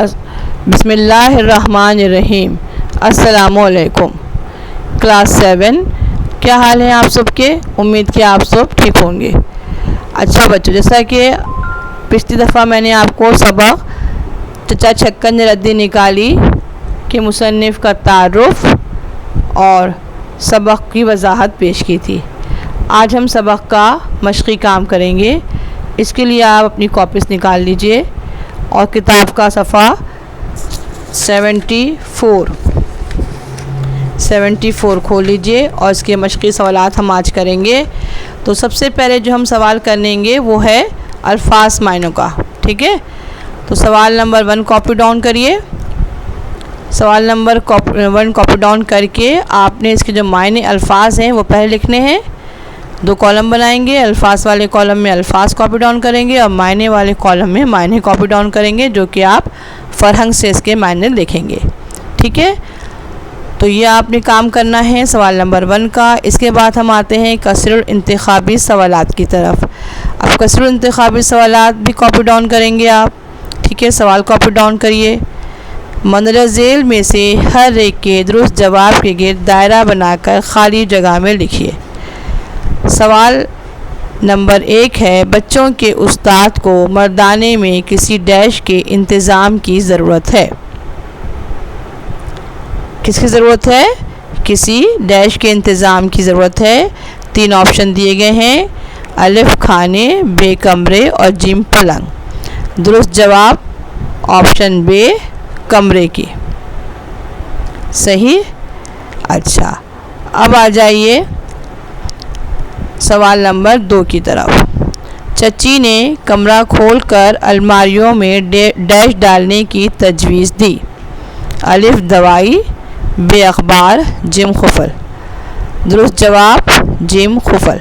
بسم اللہ الرحمن الرحیم۔ السلام علیکم۔ کلاس 7، کیا حال ہیں آپ سب کے؟ امید کہ آپ سب ٹھیک ہوں گے۔ اچھا بچوں، جیسا کہ پچھلی دفعہ میں نے آپ کو سبق چچا چھکن نے ردی نکالی کہ مصنف کا تعارف اور سبق کی وضاحت پیش کی تھی۔ آج ہم سبق کا مشقی کام کریں گے۔ اس کے لیے آپ اپنی کاپیز نکال لیجئے اور کتاب کا صفحہ 74 کھول لیجئے اور اس کے مشقی سوالات ہم آج کریں گے۔ تو سب سے پہلے جو ہم سوال کریں گے وہ ہے الفاظ معنوں کا، ٹھیک ہے؟ تو سوال نمبر 1 کاپی ڈاؤن کریے۔ سوال نمبر 1 کاپی ڈاؤن کر کے آپ نے اس کے جو معنی الفاظ ہیں وہ پہلے لکھنے ہیں۔ 2 کالم بنائیں گے، الفاظ والے کالم میں الفاظ کاپی ڈاؤن کریں گے اور معنی والے کالم میں معنی کاپی ڈاؤن کریں گے، جو کہ آپ فرہنگ سے اس کے معنی لکھیں گے، ٹھیک ہے؟ تو یہ آپ نے کام کرنا ہے سوال نمبر 1 کا۔ اس کے بعد ہم آتے ہیں کثیر الانتخابی سوالات کی طرف۔ اب کثیر الانتخابی سوالات بھی کاپی ڈاؤن کریں گے آپ، ٹھیک ہے؟ سوال کاپی ڈاؤن کریے۔ مندرجہ ذیل میں سے ہر ایک کے درست جواب کے گرد دائرہ بنا کر خالی جگہ میں لکھیے۔ سوال نمبر 1 ہے، بچوں کے استاد کو مردانے میں کسی ڈیش کے انتظام کی ضرورت ہے۔ کس کی ضرورت ہے؟ کسی ڈیش کے انتظام کی ضرورت ہے۔ 3 آپشن دیے گئے ہیں، الف کھانے، ب کمرے اور جیم پلنگ۔ درست جواب آپشن ب کمرے کی، صحیح؟ اچھا، اب آ جائیے سوال نمبر 2 کی طرف۔ چچی نے کمرہ کھول کر الماریوں میں ڈیش ڈالنے کی تجویز دی۔ الف دوائی، ب اخبار، جیم قفل۔ درست جواب جیم قفل۔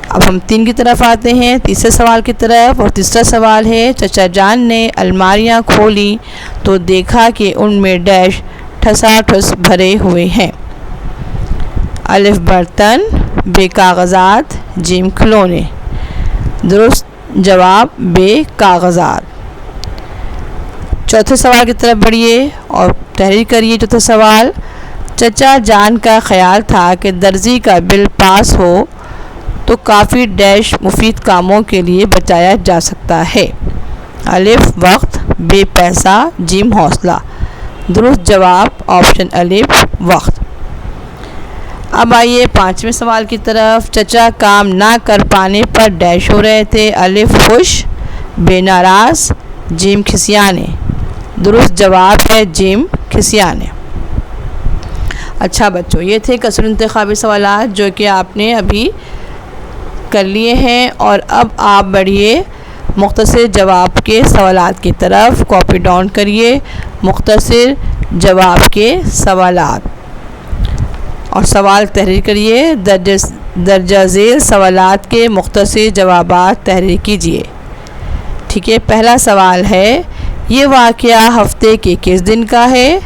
اب ہم 3 کی طرف آتے ہیں، تیسرے سوال کی طرف، اور تیسرا سوال ہے، چچا جان نے الماریاں کھولی تو دیکھا کہ ان میں ڈیش ٹھسا ٹھس بھرے ہوئے ہیں۔ الف برتن، ب کاغذات، جیم کھلونے۔ درست جواب ب کاغذات۔ چوتھے سوال کی طرف بڑھیے اور تحریر کریے۔ چوتھا سوال، چچا جان کا خیال تھا کہ درزی کا بل پاس ہو تو کافی ڈیش مفید کاموں کے لیے بچایا جا سکتا ہے۔ الف وقت، ب پیسہ، جیم حوصلہ۔ درست جواب آپشن الف وقت۔ اب آئیے 5ویں سوال کی طرف۔ چچا کام نہ کر پانے پر ڈیش ہو رہے تھے۔ الف خوش، ب ناراض، جیم کھسیانے۔ درست جواب ہے جیم کھسیانے۔ اچھا بچوں، یہ تھے کثیر انتخابی سوالات جو کہ آپ نے ابھی کر لیے ہیں، اور اب آپ بڑھیے مختصر جواب کے سوالات کی طرف۔ کاپی ڈاؤن کریے مختصر جواب کے سوالات اور سوال تحریر کریے۔ درجہ ذیل سوالات کے مختصر جوابات تحریر کیجیے، ٹھیک ہے؟ پہلا سوال ہے، یہ واقعہ ہفتے کے کس دن کا ہے؟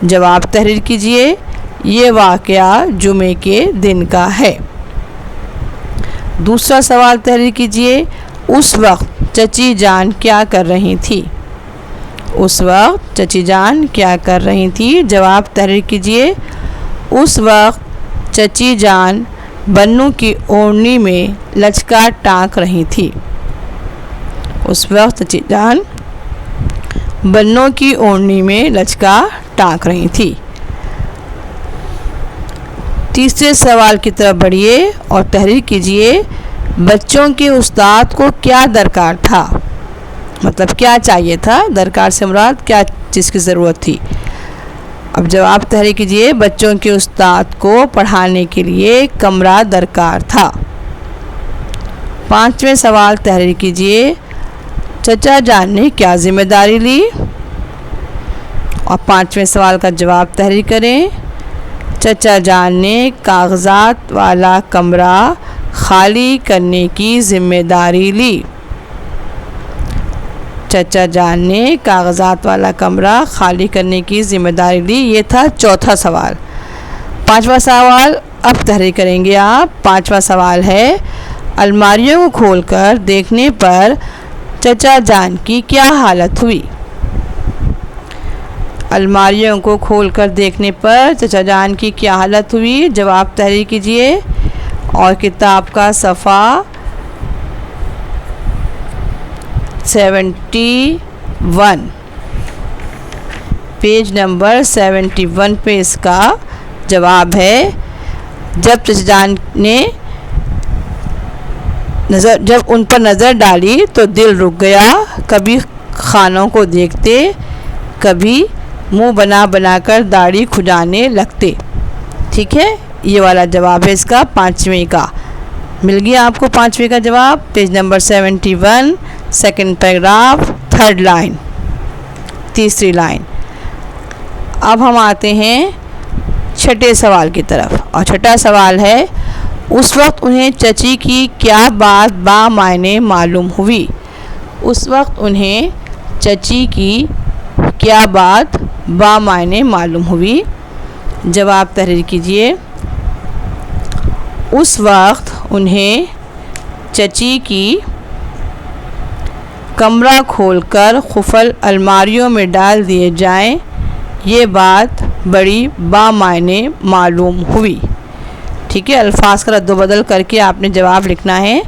جواب تحریر کیجیے، یہ واقعہ جمعے کے دن کا ہے۔ دوسرا سوال تحریر کیجیے، اس وقت چچی جان کیا کر رہی تھی؟ اس وقت چچی جان کیا کر رہی تھی؟ جواب تحریر کیجیے، اس وقت چچی جان بنو کی اوڑھنی میں لچکا ٹانک رہی تھی۔ اس وقت چچی جان بنو کی اوڑھنی میں لچکا ٹانک رہی تھی۔ تیسرے سوال کی طرف بڑھیے اور تحریر کیجیے، بچوں کے استاد کو کیا درکار تھا؟ مطلب کیا چاہیے تھا؟ درکار سے مراد کیا چیز کی ضرورت تھی؟ اب جواب تحریر کیجیے، بچوں کے استاد کو پڑھانے کے لیے کمرہ درکار تھا۔ 5ویں سوال تحریر کیجیے، چچا جان نے کیا ذمہ داری لی؟ اور 5ویں سوال کا جواب تحریر کریں۔ چچا جان نے کاغذات والا کمرہ خالی کرنے کی ذمہ داری لی۔ چچا جان نے کاغذات والا کمرہ خالی کرنے کی ذمہ داری لی۔ یہ تھا چوتھا سوال۔ 5واں سوال اب تحریر کریں گے آپ۔ 5واں سوال ہے، الماریوں کو کھول کر دیکھنے پر چچا جان کی کیا حالت ہوئی؟ الماریوں کو کھول کر دیکھنے پر چچا جان کی کیا حالت ہوئی؟ جواب تحریر کیجیے اور کتاب کا صفحہ 71 پیج نمبر 71 پہ اس کا جواب ہے۔ جب چچا جان نے جب ان پر نظر ڈالی تو دل رک گیا، کبھی خانوں کو دیکھتے، کبھی منہ بنا بنا کر داڑھی کھجانے لگتے۔ ٹھیک ہے، یہ والا جواب ہے اس کا 5ویں کا۔ مل گیا آپ کو 5ویں کا جواب، page number 71 second paragraph 3rd line, تیسری لائن۔ اب ہم آتے ہیں چھٹے سوال کی طرف، اور چھٹا سوال ہے اس وقت انہیں چچی کی کیا بات بامعنی معلوم ہوئی؟ اس وقت انہیں چچی کی کیا بات بامعنی معلوم ہوئی؟ جواب تحریر کیجیے۔ اس وقت انہیں چچی کی کمرہ کھول کر قفل الماریوں میں ڈال دیے جائیں، یہ بات بڑی بامعنی معلوم ہوئی۔ ٹھیک ہے، الفاظ کا رد و بدل کر کے آپ نے جواب لکھنا ہے،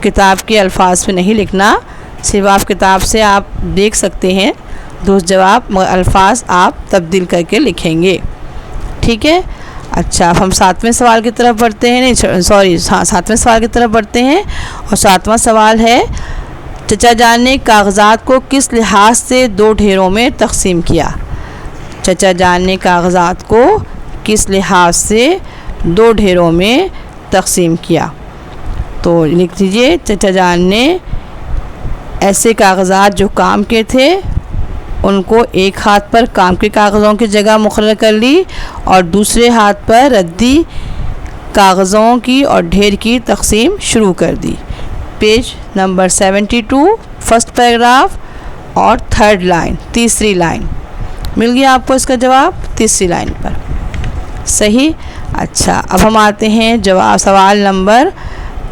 کتاب کے الفاظ میں نہیں لکھنا، صرف آپ کتاب سے آپ دیکھ سکتے ہیں دوست جواب، مگر الفاظ آپ تبدیل کر کے لکھیں گے۔ ٹھیک ہے، اچھا اب ہم 7ویں سوال کی طرف بڑھتے ہیں، نہیں سوری 7ویں سوال کی طرف بڑھتے ہیں، اور 7واں سوال ہے چچا جان نے کاغذات کو کس لحاظ سے 2 ڈھیروں میں تقسیم کیا؟ چچا جان نے کاغذات کو کس لحاظ سے 2 ڈھیروں میں تقسیم کیا؟ تو لکھ دیجیے، چچا جان نے ایسے کاغذات جو کام کے تھے ان کو ایک ہاتھ پر کام کے کاغذوں کی جگہ مقرر کر لی، اور دوسرے ہاتھ پر ردی کاغذوں کی اور ڈھیر کی تقسیم شروع کر دی۔ پیج نمبر 72 فرسٹ پیراگراف اور 3rd لائن، تیسری لائن۔ مل گیا آپ کو اس کا جواب تیسری لائن پر، صحیح۔ اچھا اب ہم آتے ہیں جواب سوال نمبر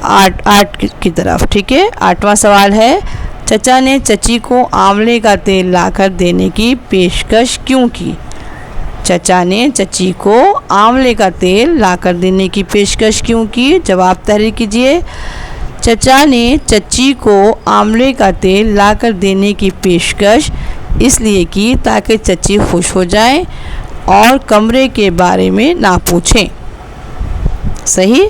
8 کی طرف۔ ٹھیک ہے، 8واں سوال ہے چچا نے چچی کو آملے کا تیل لا کر دینے کی پیشکش کیوں کی؟ چچا نے چچی کو آملے کا تیل لا کر دینے کی پیشکش کیوں کی؟ جواب تحریر کیجیے۔ چچا نے چچی کو آملے کا تیل لا کر دینے کی پیشکش اس لیے کی تاکہ چچی خوش ہو جائیں اور کمرے کے بارے میں نہ پوچھیں۔ صحیح۔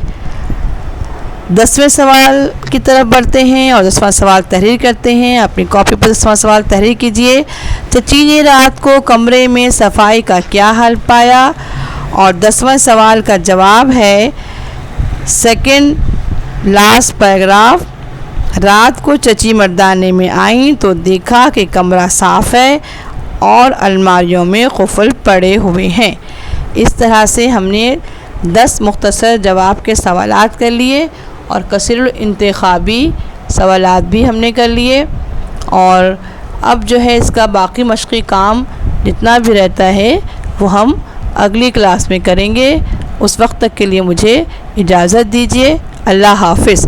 10ویں سوال کی طرف بڑھتے ہیں اور 10واں سوال تحریر کرتے ہیں۔ اپنی کاپی پر 10واں سوال تحریر کیجیے۔ چچی نے رات کو کمرے میں صفائی کا کیا حل پایا؟ اور 10واں سوال کا جواب ہے سیکنڈ لاسٹ پیراگراف، رات کو چچی مردانے میں آئیں تو دیکھا کہ کمرہ صاف ہے اور الماریوں میں قفل پڑے ہوئے ہیں۔ اس طرح سے ہم نے 10 مختصر جواب کے سوالات کر لیے اور کثیر الانتخابی سوالات بھی ہم نے کر لیے، اور اب جو ہے اس کا باقی مشقی کام جتنا بھی رہتا ہے وہ ہم اگلی کلاس میں کریں گے۔ اس وقت تک کے لیے مجھے اجازت دیجیے۔ اللہ حافظ۔